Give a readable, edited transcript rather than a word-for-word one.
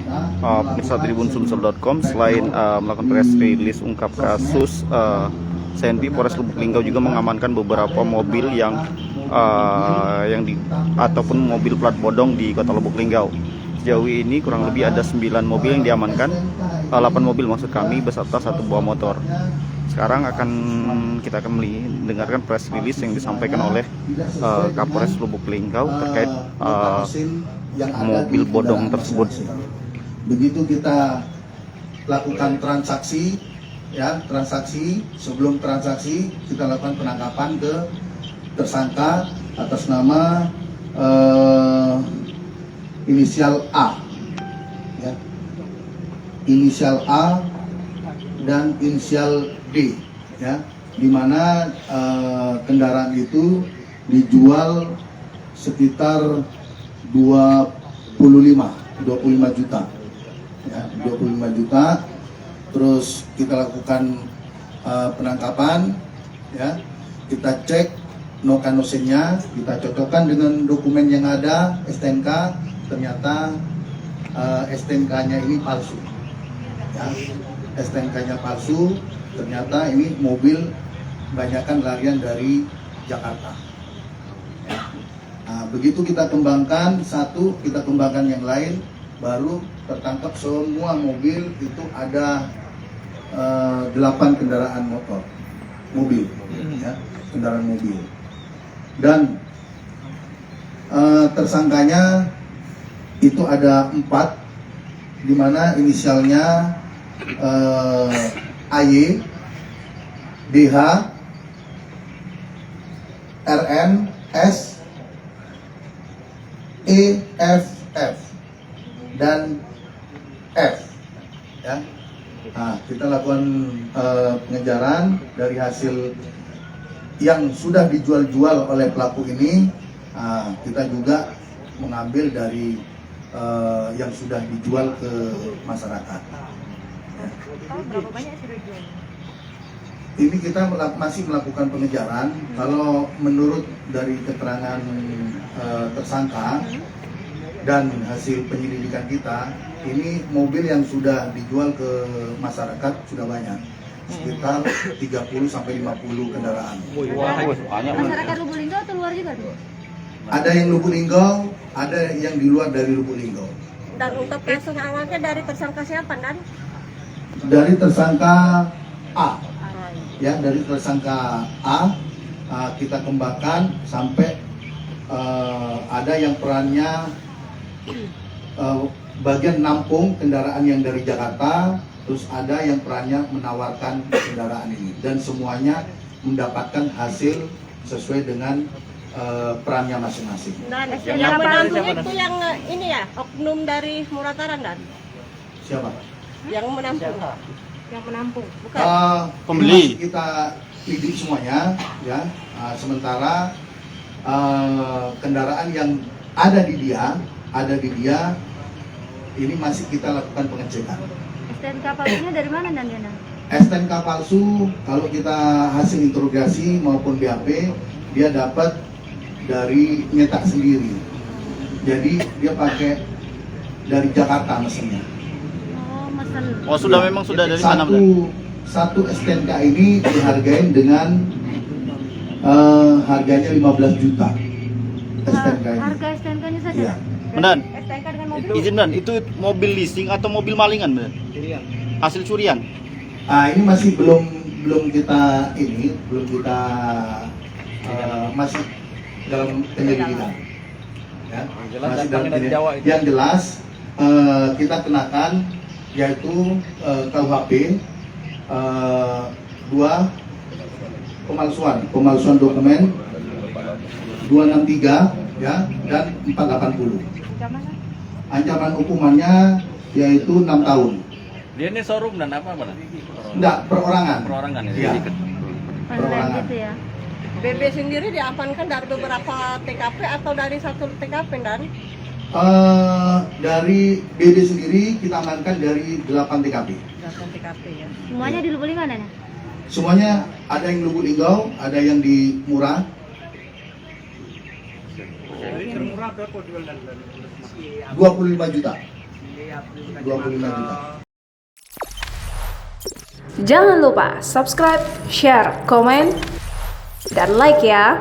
pemirsa tribunsumsel.com, selain melakukan press release ungkap kasus, CNP Polres Lubuk Linggau juga mengamankan beberapa mobil ataupun mobil plat bodong di Kota Lubuk Linggau. Sejauh ini kurang lebih ada 9 mobil yang diamankan, 8 mobil maksud kami, beserta 1 buah motor. Sekarang kita akan mendengarkan press release yang disampaikan oleh Kapolres Lubuk Linggau terkait mobil bodong tersebut. Begitu kita lakukan transaksi, sebelum transaksi kita lakukan penangkapan ke tersangka atas nama inisial A, inisial A dan inisial D, di mana kendaraan itu dijual sekitar 25 juta, 25 juta. Terus kita lakukan penangkapan, kita cek nosen-nosennya, kita cocokkan dengan dokumen yang ada, STNK, ternyata STNK-nya ini palsu, STNK-nya palsu, ternyata ini mobil banyakkan larian dari Jakarta. Nah, begitu kita kembangkan satu, kita kembangkan yang lain, baru tertangkap semua mobil itu ada 8 kendaraan mobil, kendaraan mobil. Dan tersangkanya itu ada 4, di mana inisialnya AY, DH, RN, S, E, F, dan F. Nah, kita lakukan pengejaran dari hasil yang sudah dijual-jual oleh pelaku ini. Kita juga mengambil dari yang sudah dijual ke masyarakat. Berapa banyak sudah dijual? Ini kita masih melakukan pengejaran. Kalau menurut dari keterangan tersangka dan hasil penyelidikan kita, ini mobil yang sudah dijual ke masyarakat sudah banyak, sekitar 30-50 kendaraan. Masyarakat Lubuk Linggau atau luar juga tuh? Ada yang Lubuk Linggau, ada yang di luar dari Lubuk Linggau. Dan untuk kasus awalnya dari tersangka siapa, Dan? Dari tersangka A, dari tersangka A, kita kembangkan sampai ada yang perannya bagian nampung kendaraan yang dari Jakarta, terus ada yang perannya menawarkan kendaraan ini, dan semuanya mendapatkan hasil sesuai dengan perannya masing-masing. Dan yang menampung itu yang ini ya, oknum dari Murataran, Dan? Siapa? Yang menampung. Yang menampung, bukan? Pembeli. Kita lidik semuanya, sementara kendaraan yang ada di dia, ini masih kita lakukan pengecekan. STNK palsunya dari mana, Dan Diana? STNK palsu, kalau kita hasil interogasi maupun BAP, dia dapat dari nyetak sendiri. Jadi dia pakai dari Jakarta mesinnya. Oh, Memang sudah dari sana. Satu STNK ini dihargain dengan harganya 15 juta. STNK ini. Harga STNK-nya saja? Iya. Benar. STNK dengan mobil? Izin, Dan, itu mobil leasing atau mobil malingan, benar? Hasil curian. Ini masih belum kita masih dalam penyelidikan. Masih dalam penyelidikan. Yang jelas kita kenakan yaitu KUHP 2 pemalsuan dokumen 263 dan 480. Ancaman hukumannya yaitu 6 tahun. Dia ini showroom dan apa? Enggak, perorangan. Perorangan ya. Iya. Online gitu ya? BB sendiri diamankan dari beberapa TKP atau dari satu TKP, Dan? Dari BD sendiri kita amankan dari 8 TKP. 8 TKP ya. Semuanya di Lubuk Linggau, Dan? Semuanya ada yang Lubuk Linggau, ada yang di Murah. Termurah berapa jual dan 25 juta. 25 juta. Jangan lupa subscribe, share, komen, dan like ya.